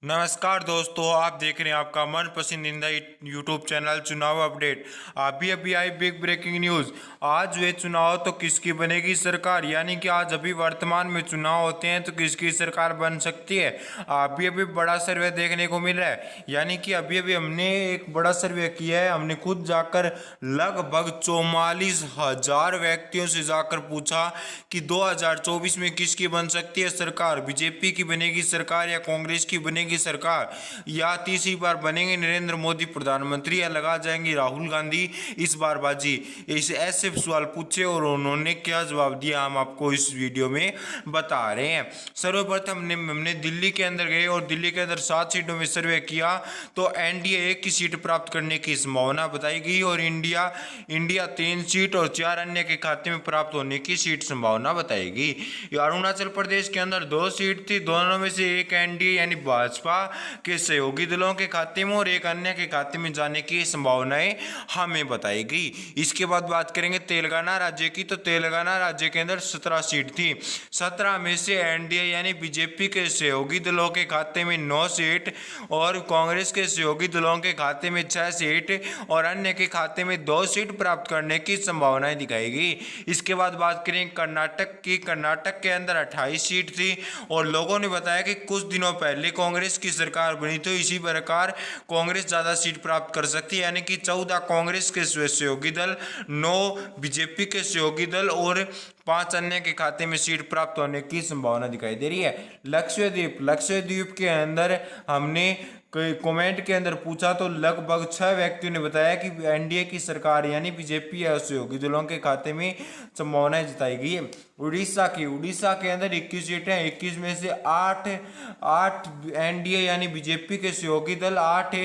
नमस्कार दोस्तों, आप देख रहे हैं आपका मन पसंदीदा यूट्यूब चैनल चुनाव अपडेट। अभी अभी आई बिग ब्रेकिंग न्यूज़। आज हुए चुनाव तो किसकी बनेगी सरकार, यानी कि आज अभी वर्तमान में चुनाव होते हैं तो किसकी सरकार बन सकती है। अभी अभी बड़ा सर्वे देखने को मिल रहा है, यानी कि अभी अभी हमने एक बड़ा सर्वे किया है। हमने खुद जाकर लगभग 44,000 व्यक्तियों से जाकर पूछा कि 2024 में किसकी बन सकती है सरकार, बीजेपी की बनेगी सरकार या कांग्रेस की बनेगी सरकार, या तीसरी बार बनेंगे नरेंद्र मोदी प्रधानमंत्री या लगा जाएंगे राहुल गांधी इस बार बाजी। इस ऐसे सवाल पूछे और उन्होंने क्या जवाब दिया हम आपको इस वीडियो में बता रहे हैं। सर्वप्रथम हमने दिल्ली के अंदर गए और दिल्ली के अंदर 7 सीटों में सर्वे किया तो एनडीए 1 की सीट प्राप्त करने की संभावना बताई गई और इंडिया 3 सीट और 4 अन्य के खाते में प्राप्त होने की सीट संभावना बताई गई। अरुणाचल प्रदेश के अंदर 2 सीट थी, दोनों में से एक एनडीए यानी भाजपा के सहयोगी दलों के खाते में और एक अन्य के खाते में जाने की संभावनाएं हमें बताई गई। इसके बाद बात करेंगे तेलंगाना राज्य की, तो तेलंगाना राज्य के अंदर 17 सीट थी। 17 में से एनडीए यानी बीजेपी के सहयोगी दलों के खाते में 9 सीट और कांग्रेस के सहयोगी दलों के खाते में 6 सीट और अन्य के खाते में 2 सीट प्राप्त करने की संभावनाएं दिखाई गई। इसके बाद बात करें कर्नाटक की। कर्नाटक के अंदर 28 सीट थी और लोगों ने बताया कि कुछ दिनों पहले कांग्रेस की सरकार बनी तो इसी प्रकार कांग्रेस ज्यादा सीट प्राप्त कर सकती है, यानी कि 14 कांग्रेस के सहयोगी दल, 9 बीजेपी के सहयोगी दल और 5 अन्य के खाते में सीट प्राप्त होने की संभावना दिखाई दे रही है। लक्षद्वीप के अंदर हमने कमेंट के अंदर पूछा तो लगभग 6 व्यक्तियों ने बताया कि एनडीए की सरकार यानी बीजेपी या सहयोगी दलों के खाते में संभावनाएं जताई गई है। उड़ीसा के अंदर 21 सीटें, 21 में से 8 एनडीए यानी बीजेपी के सहयोगी दल, 8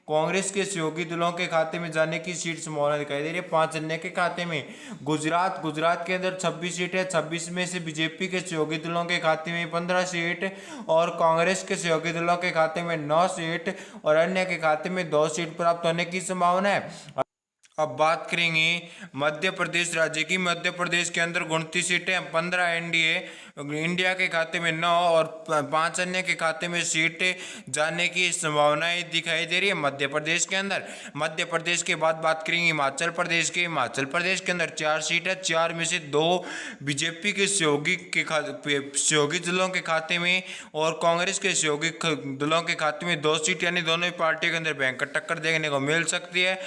कांग्रेस के सहयोगी दलों के खाते में जाने की सीट संभावना दिखाई दे रही है, 5 अन्य के खाते में। गुजरात के अंदर 26 सीटें, 26 में से बीजेपी के सहयोगी दलों के खाते में 15 सीट और कांग्रेस के सहयोगी दलों के खाते में 9 सीट और अन्य के खाते में 2 सीट प्राप्त होने की संभावना है। अब बात करेंगे मध्य प्रदेश राज्य की। मध्य प्रदेश के अंदर 29 सीटें, 15 एनडीए इंडिया के खाते में 9 और 5 अन्य के खाते में सीट जाने की संभावनाएं दिखाई दे रही है मध्य प्रदेश के अंदर। मध्य प्रदेश के बाद बात करेंगे हिमाचल प्रदेश के। हिमाचल प्रदेश के अंदर 4 सीटें, 4 में से 2 बीजेपी के सहयोगी दलों के खाते में और कांग्रेस के सहयोगी दलों के खाते में 2 सीट, यानी दोनों ही पार्टियों के अंदर भयंकर टक्कर देखने को मिल सकती है।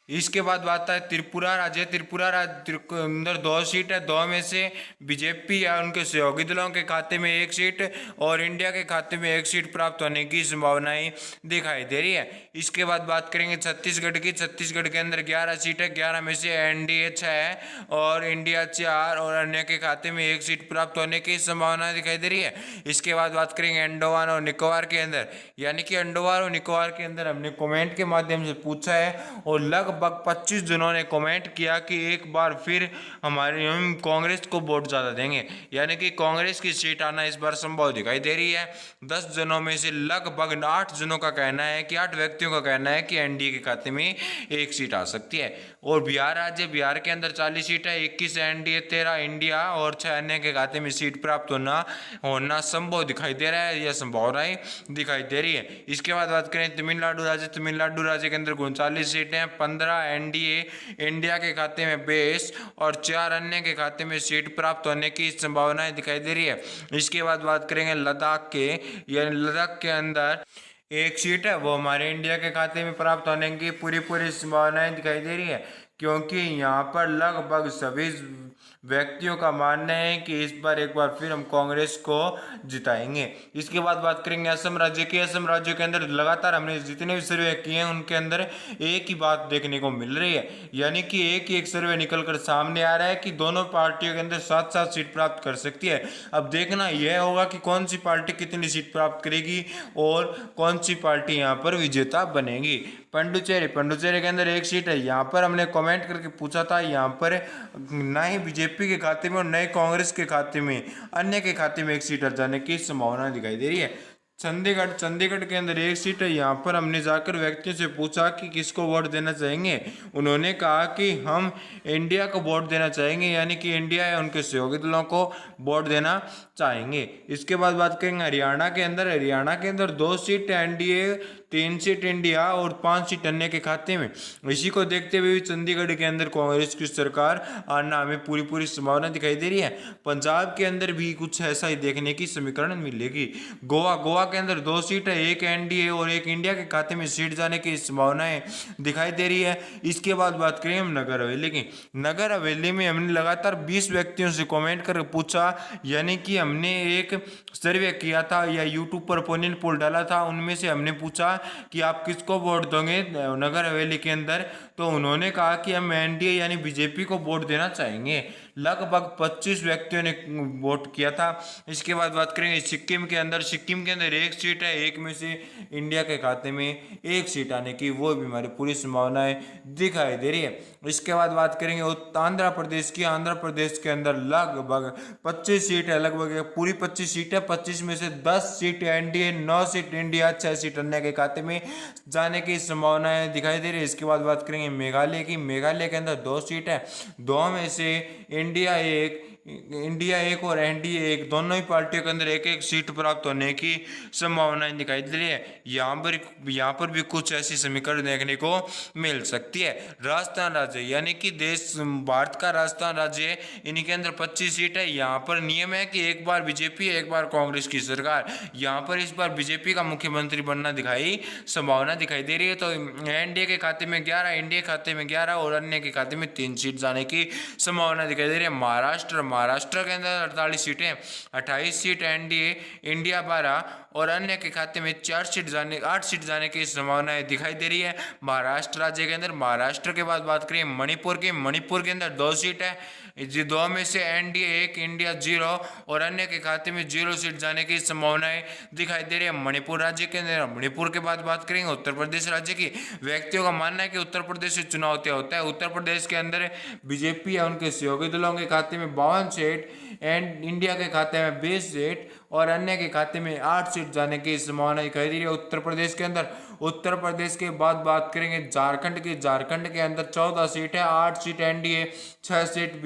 इसके बाद बात है त्रिपुरा राज्य के अंदर 2 सीट है, 2 में से बीजेपी या उनके सहयोगी दलों के खाते में 1 सीट और इंडिया के खाते में 1 सीट प्राप्त होने की संभावनाएं दिखाई दे रही है। इसके बाद बात करेंगे छत्तीसगढ़ की। छत्तीसगढ़ के अंदर 11 सीट है, 11 में से एनडीए 6 है और इंडिया 4 और अन्य के खाते में 1 सीट प्राप्त होने की संभावना दिखाई दे रही है। इसके बाद बात करेंगे अंडमान और निकोबार के अंदर, यानी कि अंडमान और निकोबार के अंदर हमने कमेंट के माध्यम से पूछा है और लगभग 25 जनों ने कमेंट किया कि एक बार फिर हम कांग्रेस को वोट ज्यादा देंगे, यानी कि कांग्रेस की सीट आना इस बार संभव दिखाई दे रही है। 10 जनों में से लगभग 8 जनों का कहना है कि 8 व्यक्तियों का कहना है कि एनडीए के खाते में 1 सीट आ सकती है। और बिहार के अंदर 40 सीट है, 21 एनडीए, 13 इंडिया और 6 अन्य के खाते में सीट प्राप्त होना संभव दिखाई दे रहा है, यह संभावनाएं दिखाई दे रही है। इसके बाद बात करें तमिलनाडु राज्य के अंदर 39 सीटें, 15 एनडीए इंडिया के खाते में 22 और 4 अन्य के खाते में सीट प्राप्त होने की संभावनाएं दिखाई दे रही है। इसके बाद बात करेंगे लद्दाख के अंदर 1 सीट है, वो हमारे इंडिया के खाते में प्राप्त होने की पूरी संभावनाएं दिखाई दे रही है, क्योंकि यहाँ पर लगभग सभी व्यक्तियों का मानना है कि इस बार एक बार फिर हम कांग्रेस को जिताएंगे। इसके बाद बात करेंगे असम राज्य की। असम राज्य के अंदर लगातार हमने जितने भी सर्वे किए हैं उनके अंदर एक ही बात देखने को मिल रही है, यानी कि एक सर्वे निकल कर सामने आ रहा है कि दोनों पार्टियों के अंदर 7-7 सीट प्राप्त कर सकती है। अब देखना यह होगा कि कौन सी पार्टी कितनी सीट प्राप्त करेगी और कौन सी पार्टी यहाँ पर विजेता बनेगी। पंडुचेरी के अंदर 1 सीट है, यहाँ पर हमने कमेंट करके पूछा था, यहाँ पर न ही बीजेपी के खाते में और न ही कांग्रेस के खाते में, अन्य के खाते में 1 सीट जाने की संभावना दिखाई दे रही है। चंडीगढ़ के अंदर एक सीट है। यहाँ पर हमने जाकर व्यक्तियों से पूछा कि किसको वोट देना चाहेंगे। उन्होंने कहा कि हम इंडिया को वोट देना चाहेंगे, यानी कि इंडिया है उनके सहयोगी दलों को वोट देना चाहेंगे। इसके बाद बात करेंगे हरियाणा के अंदर 2 सीट एनडीए, 3 सीट इंडिया और 5 सीट अन्य के खाते में। इसी को देखते हुए चंडीगढ़ के अंदर कांग्रेस की सरकार आना हमें पूरी संभावना दिखाई दे रही है। पंजाब के अंदर भी कुछ ऐसा ही देखने की समीकरण मिलेगी। गोवा के अंदर 2 सीट है, एक एनडीए और एक इंडिया के खाते में सीट जाने की संभावनाएं दिखाई दे रही है। इसके बाद बात करें हम नगर हवेली की। नगर हवेली में हमने लगातार 20 व्यक्तियों से कमेंट कर पूछा, यानी कि हमने एक सर्वे किया था या यूट्यूब पर ओपिनियन पोल डाला था। उनमें से हमने पूछा कि आप किसको वोट दोगे नगर हवेली के अंदर, तो उन्होंने कहा कि हम एनडीए यानी बीजेपी को वोट देना चाहेंगे। लगभग 25 व्यक्तियों ने वोट किया था। इसके बाद बात करेंगे सिक्किम के अंदर 1 सीट है, एक में से इंडिया के खाते में 1 सीट आने की वो भी हमारी पूरी संभावनाएं दिखाई दे रही है। इसके बाद बात करेंगे आंध्र प्रदेश के अंदर लगभग 25 सीट है, लगभग पूरी 25 सीट है। 25 में से 10 seat NDA, 9 seat India, 6 seat अन्य के खाते में जाने की संभावनाएं दिखाई दे रही है। इसके बाद बात करेंगे मेघालय के अंदर 2 सीट है, 2 में से इंडिया एक और एनडीए एक, दोनों ही पार्टियों के अंदर एक सीट प्राप्त होने की संभावनाएं दिखाई दे रही है। यहाँ पर भी कुछ ऐसी समीकरण देखने को मिल सकती है। राजस्थान राज्य यानी कि भारत का राजस्थान राज्य, इनके अंदर 25 सीट है। यहाँ पर नियम है कि एक बार बीजेपी, एक बार कांग्रेस की सरकार। यहाँ पर इस बार बीजेपी का मुख्यमंत्री बनना संभावना दिखाई दे रही है। तो एनडीए के खाते में 11, इंडिया खाते में 11 और अन्य के खाते में 3 सीट जाने की संभावना दिखाई दे रही है। महाराष्ट्र के अंदर 48 सीटें, 28 सीट एनडीए, इंडिया 12 और अन्य के खाते में 8 सीट जाने की संभावनाएं दिखाई दे रही है महाराष्ट्र राज्य के अंदर। महाराष्ट्र के बाद बात करें मणिपुर के अंदर 2 सीट है, 2 में से एनडीए 1, इंडिया 0 और अन्य के खाते में 0 सीट जाने की संभावनाएं दिखाई दे रही है मणिपुर राज्य के अंदर। मणिपुर के बाद बात करेंगे उत्तर प्रदेश राज्य की। व्यक्तियों का मानना है कि उत्तर प्रदेश से चुनाव तय होता है। उत्तर प्रदेश के अंदर बीजेपी या उनके सहयोगी दलों के खाते में 52 सीट एंड इंडिया के खाते में 20 सीट और अन्य के खाते में 8 सीट जाने की संभावना दिखाई दे रही है उत्तर प्रदेश के अंदर। उत्तर प्रदेश के बाद बात करेंगे झारखंड के अंदर 14 सीट है, 8 सीट एनडीए, 6 सीट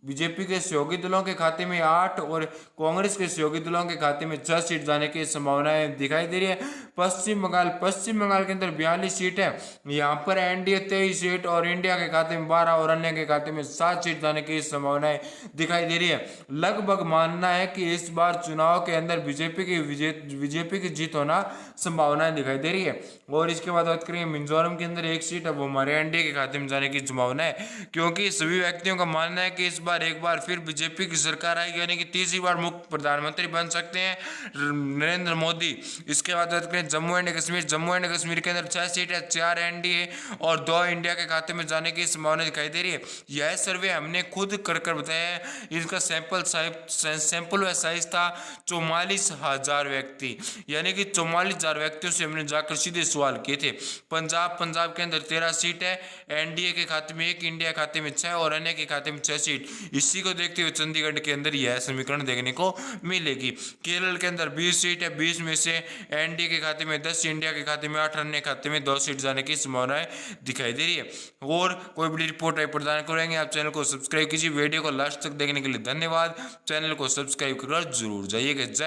बीजेपी के सहयोगी दलों के खाते में 8 और कांग्रेस के सहयोगी दलों के खाते में 6 सीट जाने की संभावनाएं दिखाई दे रही है। पश्चिम बंगाल के अंदर 42 सीट है, यहाँ पर एनडीए 23 सीट और इंडिया के खाते में 12 और अन्य के खाते में 7 सीट जाने की संभावनाएं दिखाई दे रही है। लगभग मानना है कि इस बार चुनाव के अंदर बीजेपी की जीत होना संभावनाएं दिखाई दे रही है। और इसके बाद बात करेंगे मिजोरम के अंदर 1 सीट है, वो हमारे एनडीए के खाते में जाने की संभावना है, क्योंकि सभी व्यक्तियों का मानना है कि इस बार एक बार फिर बीजेपी की सरकार आएगी, यानी कि तीसरी बार मुख्य प्रधानमंत्री बन सकते हैं नरेंद्र मोदी। इसके बाद बात करें जम्मू एंड कश्मीर के अंदर 6 सीट है, 4 एनडीए और 2 इंडिया के खाते में जाने की संभावना दिखाई दे रही है। यह सर्वे हमने खुद कर बताया है। इसका सैंपल व साइज था 44,000 व्यक्ति, यानी कि 44,000 व्यक्तियों से हमने जाकर सीधे सवाल किए थे। पंजाब के अंदर 13 सीट है, एनडीए के खाते में 1, इंडिया खाते में 6 और अन्य के खाते में 6 सीट। इसी को देखते हुए चंडीगढ़ के अंदर यह समीकरण देखने को मिलेगी। केरल के अंदर 20 सीट है, 20 में से एनडीए के खाते में 10, इंडिया के खाते में 8, अन्य खाते में 2 सीट जाने की संभावनाएं दिखाई दे रही है। और कोई बड़ी रिपोर्ट प्रदान करेंगे। आप चैनल को सब्सक्राइब कीजिए। वीडियो को लास्ट तक देखने के लिए धन्यवाद। चैनल को सब्सक्राइब कर जरूर जाइएगा। जय